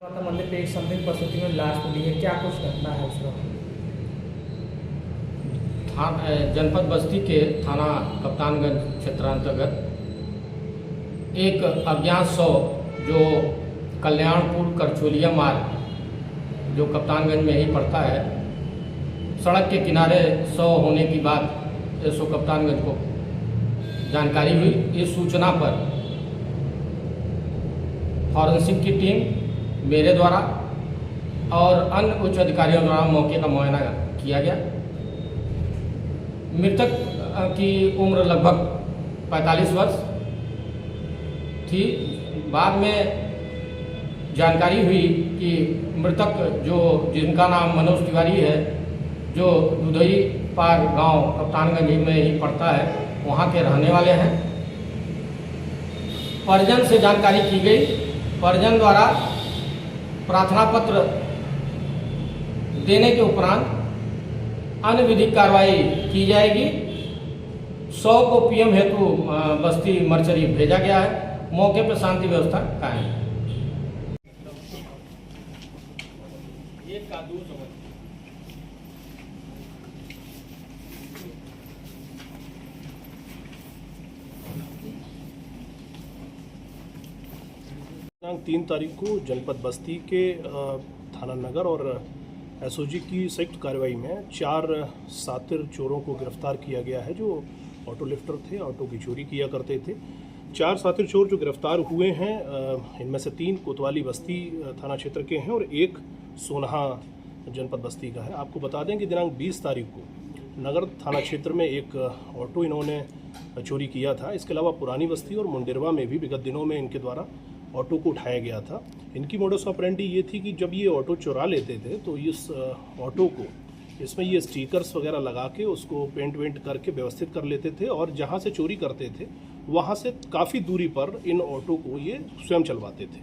माता मंदिर पे एक समथिंग परिस्थिति में लाश मिली है, क्या कुछ घटना है उसका? जनपद बस्ती के थाना कप्तानगंज क्षेत्रांतर्गत एक अज्ञात शव जो कल्याणपुर करचोलिया मार्ग जो कप्तानगंज में ही पड़ता है, सड़क के किनारे शव होने की बात एसओ कप्तानगंज को जानकारी हुई। इस सूचना पर फॉरेंसिक की टीम मेरे द्वारा और अन्य उच्च अधिकारियों द्वारा मौके का मुआयना किया गया। मृतक की उम्र लगभग 45 वर्ष थी। बाद में जानकारी हुई कि मृतक जिनका नाम मनोज तिवारी है, जो दुधई पार गांव कप्तानगंज में ही पड़ता है, वहां के रहने वाले हैं। परिजन से जानकारी की गई, परिजन द्वारा प्रार्थना पत्र देने के उपरांत अन्य विधिक कार्रवाई की जाएगी। शव को पीएम हेतु बस्ती मर्चरी भेजा गया है। मौके पर शांति व्यवस्था कायम है। दिनांक 3 तारीख को जनपद बस्ती के थाना नगर और एसओजी की संयुक्त कार्रवाई में 4 सातिर चोरों को गिरफ्तार किया गया है, जो ऑटो लिफ्टर थे, ऑटो की चोरी किया करते थे। 4 सातिर चोर जो गिरफ्तार हुए हैं, इनमें से 3 कोतवाली बस्ती थाना क्षेत्र के हैं और 1 सोनहा जनपद बस्ती का है। आपको बता दें कि दिनांक 20 तारीख को नगर थाना क्षेत्र में एक ऑटो इन्होंने चोरी किया था। इसके अलावा पुरानी बस्ती और मुंडेरवा में भी विगत दिनों में इनके द्वारा ऑटो को उठाया गया था। इनकी मोडस ऑपरेंडी ये थी कि जब ये ऑटो चुरा लेते थे तो इस ऑटो को इसमें ये स्टिकर्स वगैरह लगा के उसको पेंट वेंट करके व्यवस्थित कर लेते थे और जहाँ से चोरी करते थे वहाँ से काफ़ी दूरी पर इन ऑटो को ये स्वयं चलवाते थे।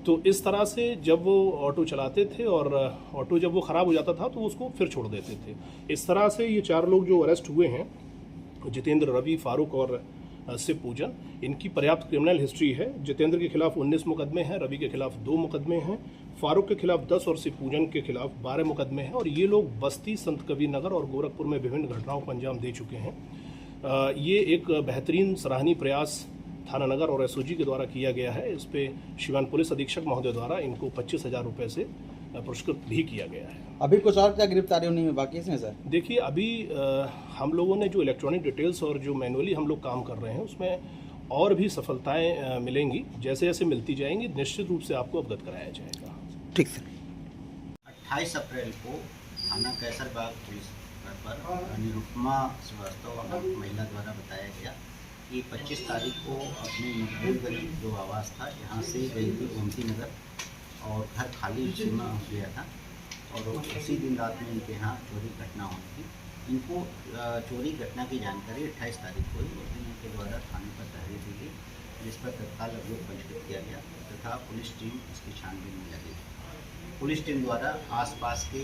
तो इस तरह से जब वो ऑटो चलाते थे और ऑटो जब वो ख़राब हो जाता था तो उसको फिर छोड़ देते थे। इस तरह से ये 4 लोग जो अरेस्ट हुए हैं, जितेंद्र, रवि, फारूक और शिव पूजन, इनकी पर्याप्त क्रिमिनल हिस्ट्री है। जितेंद्र के खिलाफ 19 मुकदमे हैं, रवि के खिलाफ 2 मुकदमे हैं, फारूक के खिलाफ 10 और शिव पूजन के खिलाफ 12 मुकदमे हैं। और ये लोग बस्ती, संत कबीर नगर और गोरखपुर में विभिन्न घटनाओं को अंजाम दे चुके हैं। ये एक बेहतरीन सराहनीय प्रयास थाना नगर और एसओजी के द्वारा किया गया है। इस पे शिवान पुलिस अधीक्षक महोदय द्वारा इनको 25,000 रुपये से पुरस्कृत भी किया गया है। अभी कुछ और क्या गिरफ्तारी होने में बाकी है सर? देखिए, अभी हम लोगों ने जो इलेक्ट्रॉनिक डिटेल्स और जो मैनुअली हम लोग काम कर रहे हैं उसमें और भी सफलताएं मिलेंगी। जैसे जैसे मिलती जाएंगी निश्चित रूप से आपको अवगत कराया जाएगा। ठीक सर। 28 अप्रैल को थाना कैसरबाग पुलिस पर निरुपमा श्रीवास्तव नामक महिला द्वारा बताया गया कि 25 तारीख को अपने मजबूर गली जो आवास था, यहाँ से गई थी गोमती नगर और घर खाली सुना हो गया था और उसी दिन रात में इनके यहाँ चोरी घटना हुई थी। इनको चोरी घटना की जानकारी 28 तारीख को ही इनके द्वारा थाने पर तहरीर दी गई, जिस पर तत्काल अभियोग पंजीकृत किया गया तथा पुलिस टीम इसकी छानबीन में लगी। पुलिस टीम द्वारा आसपास के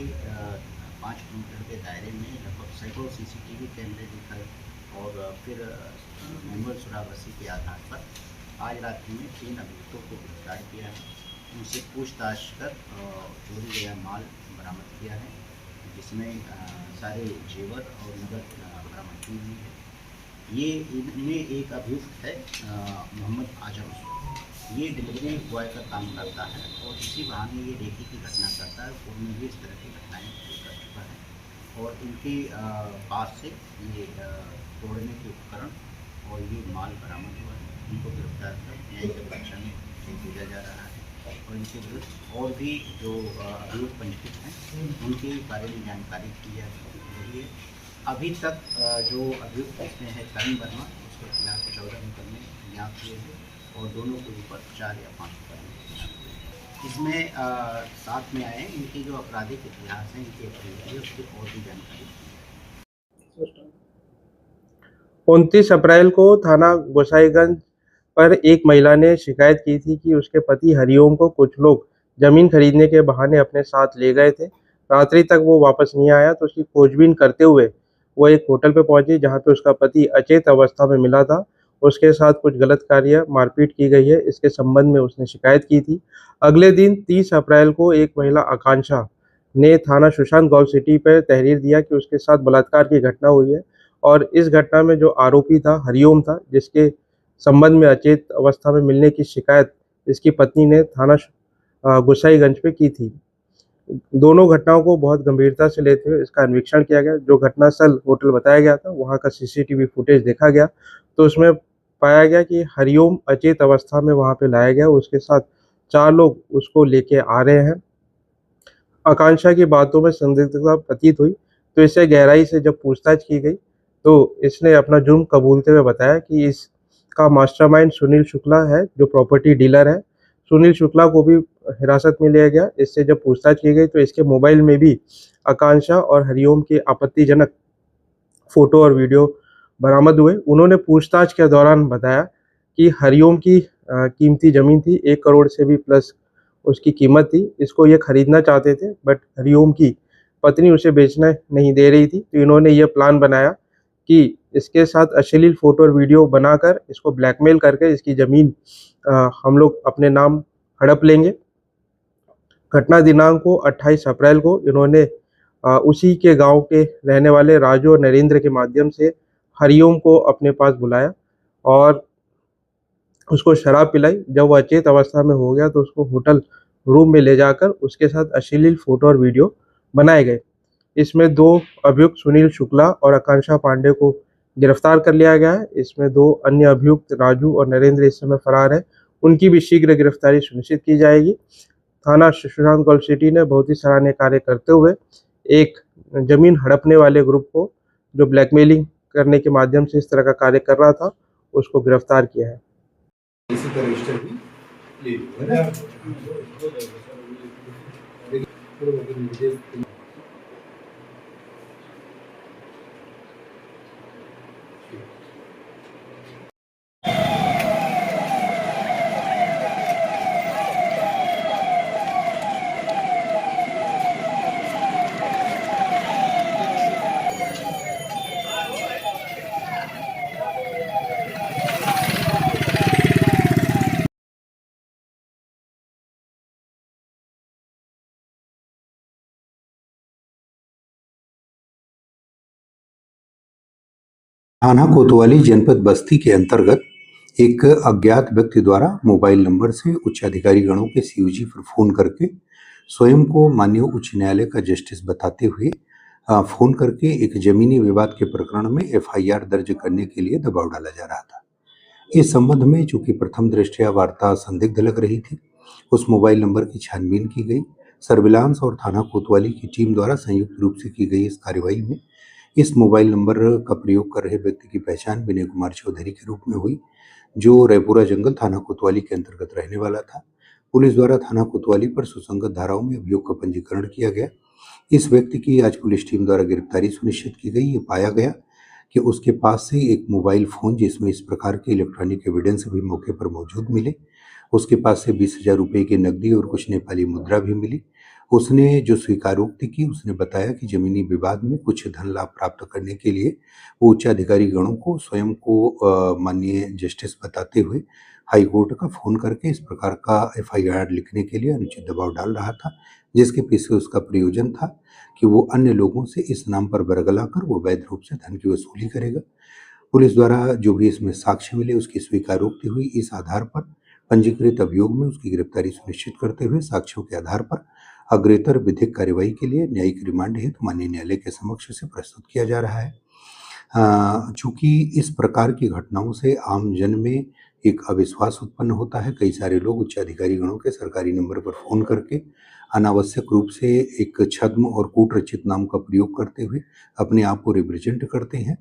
5 किलोमीटर के दायरे में लगभग सैकड़ों CCTV कैमरे दिखाए और फिर मैनुअल सुरागसी के आधार पर आज रात में 3 अभियुक्तों को गिरफ्तार किया है। उनसे पूछताछ कर चोरी गया माल बरामद किया है, जिसमें सारे जेवर और नकद बरामद की हुई है। ये इनमें एक अभियुक्त है मोहम्मद आजम, ये डिलीवरी बॉय का काम करता है और इसी बहाने ये रेकी की घटना करता है। पूर्व में भी इस तरह की घटनाएँ कर चुका है और इनके पास से ये तोड़ने के उपकरण और ये माल बरामद हुआ है। इनको गिरफ्तार कर न्यायिक परीक्षा में भेजा जा रहा है और इनके विरुद्ध और भी जो अभियोग पंजीकृत हैं उनके बारे में जानकारी की जा रही है। अभी तक जो अभियुक्त इसमें है करण वर्मा, उसके खिलाफ 14 मुकदमे ज्ञात हुए हैं और दोनों के ऊपर 4 या 5 मुकदमे इसमें साथ में आए। इनकी जो आपराधिक इतिहास है, इनकी एक्टिविटी है, उसकी और भी जानकारी। 29 अप्रैल को थाना गोसाईगंज पर एक महिला ने शिकायत की थी कि उसके पति हरिओम को कुछ लोग जमीन खरीदने के बहाने अपने साथ ले गए थे। रात्रि तक वो वापस नहीं आया तो उसकी खोजबीन करते हुए वो एक होटल पे पहुंची, जहां पे उसका पति अचेत अवस्था में मिला था उसके साथ कुछ गलत कार्य मारपीट की गई है, इसके संबंध में उसने शिकायत की थी। अगले दिन 30 अप्रैल को एक महिला आकांक्षा ने थाना सुशांत गौर सिटी पर तहरीर दिया कि उसके साथ बलात्कार की घटना हुई है और इस घटना में जो आरोपी था हरिओम था, जिसके संबंध में अचेत अवस्था में मिलने की शिकायत इसकी पत्नी ने थाना गोसाईगंज पे की थी। दोनों घटनाओं को बहुत गंभीरता से लेते हुए इसका अन्वेषण किया गया। जो घटनास्थल होटल बताया गया था, वहाँ का सीसीटीवी फुटेज देखा गया तो उसमें पाया गया कि हरिओम अचेत अवस्था में वहाँ पे लाया गया। उसके साथ 4 लोग उसको लेके आ रहे हैं। आकांक्षा की बातों में संदिग्धता प्रतीत हुई तो इससे गहराई से जब पूछताछ की गई तो इसने अपना जुर्म कबूलते हुए बताया कि इसका मास्टरमाइंड सुनील शुक्ला है, जो प्रॉपर्टी डीलर है। सुनील शुक्ला को भी हिरासत में लिया गया। इससे जब पूछताछ की गई तो इसके मोबाइल में भी आकांक्षा और हरिओम के आपत्तिजनक फोटो और वीडियो बरामद हुए। उन्होंने पूछताछ के दौरान बताया कि हरिओम की कीमती ज़मीन थी, 1 करोड़ से भी प्लस उसकी कीमत थी। इसको ये खरीदना चाहते थे बट हरिओम की पत्नी उसे बेचना नहीं दे रही थी। तो इन्होंने ये प्लान बनाया कि इसके साथ अश्लील फ़ोटो और वीडियो बनाकर इसको ब्लैकमेल करके इसकी ज़मीन हम लोग अपने नाम हड़प लेंगे। घटना दिनांक को 28 अप्रैल को इन्होंने उसी के गांव के रहने वाले राजू और नरेंद्र के माध्यम से हरिओम को अपने पास बुलाया और उसको शराब पिलाई। जब वो अचेत अवस्था में हो गया तो उसको होटल रूम में ले जाकर उसके साथ अश्लील फोटो और वीडियो बनाए गए। इसमें 2 अभियुक्त सुनील शुक्ला और आकांक्षा पांडे को गिरफ्तार कर लिया गया है। इसमें 2 अन्य अभियुक्त राजू और नरेंद्र इस समय फरार है। उनकी भी शीघ्र गिरफ्तारी सुनिश्चित की जाएगी। थाना सुशांत गौर सिटी ने बहुत ही सराहनीय कार्य करते हुए एक जमीन हड़पने वाले ग्रुप को, जो ब्लैकमेलिंग करने के माध्यम से इस तरह का कार्य कर रहा था, उसको गिरफ्तार किया है। इसी का रजिस्टर भी ले लो, है ना? थाना कोतवाली जनपद बस्ती के अंतर्गत एक अज्ञात व्यक्ति द्वारा मोबाइल नंबर से उच्च अधिकारी गणों के सीओजी पर फोन करके स्वयं को माननीय उच्च न्यायालय का जस्टिस बताते हुए फोन करके एक जमीनी विवाद के प्रकरण में एफआईआर दर्ज करने के लिए दबाव डाला जा रहा था। इस संबंध में चूंकि प्रथम दृष्टया वार्ता संदिग्ध लग रही थी, उस मोबाइल नंबर की छानबीन की गई। सर्विलांस और थाना कोतवाली की टीम द्वारा संयुक्त रूप से की गई इस कार्रवाई में इस मोबाइल नंबर का प्रयोग कर रहे व्यक्ति की पहचान विनय कुमार चौधरी के रूप में हुई, जो रायपुरा जंगल थाना कोतवाली के अंतर्गत रहने वाला था। पुलिस द्वारा थाना कोतवाली पर सुसंगत धाराओं में अभियोग का पंजीकरण किया गया। इस व्यक्ति की आज पुलिस टीम द्वारा गिरफ्तारी सुनिश्चित की गई। ये पाया गया कि उसके पास से एक मोबाइल फोन जिसमें इस प्रकार के इलेक्ट्रॉनिक एविडेंस भी मौके पर मौजूद मिले। उसके पास से 20,000 रुपये की नकदी और कुछ नेपाली मुद्रा भी मिली। उसने जो स्वीकारोक्ति की, उसने बताया कि जमीनी विवाद में कुछ धन लाभ प्राप्त करने के लिए वो उच्च अधिकारी गणों को स्वयं को माननीय जस्टिस बताते हुए हाई कोर्ट का फोन करके इस प्रकार का एफआईआर लिखने के लिए अनुचित दबाव डाल रहा था, जिसके पीछे उसका प्रयोजन था कि वो अन्य लोगों से इस नाम पर बरगला कर वो वैध रूप से धन की वसूली करेगा। पुलिस द्वारा जो भी इसमें साक्ष्य मिले उसकी स्वीकारोक्ति हुई। इस आधार पर पंजीकृत अभियोग में उसकी गिरफ्तारी सुनिश्चित करते हुए साक्ष्यों के आधार पर अग्रेतर विधिक कार्यवाही के लिए न्यायिक रिमांड हेतु माननीय न्यायालय के समक्ष से प्रस्तुत किया जा रहा है। चूंकि इस प्रकार की घटनाओं से आम जन में एक अविश्वास उत्पन्न होता है। कई सारे लोग उच्च अधिकारी गणों के सरकारी नंबर पर फोन करके अनावश्यक रूप से एक छद्म और कूटरचित नाम का प्रयोग करते हुए अपने आप को रिप्रेजेंट करते हैं,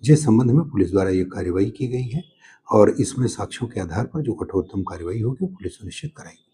जिस संबंध में पुलिस द्वारा यह कार्रवाई की गई है और इसमें साक्ष्यों के आधार पर जो कठोरतम कार्रवाई होगी पुलिस सुनिश्चित कराएगी।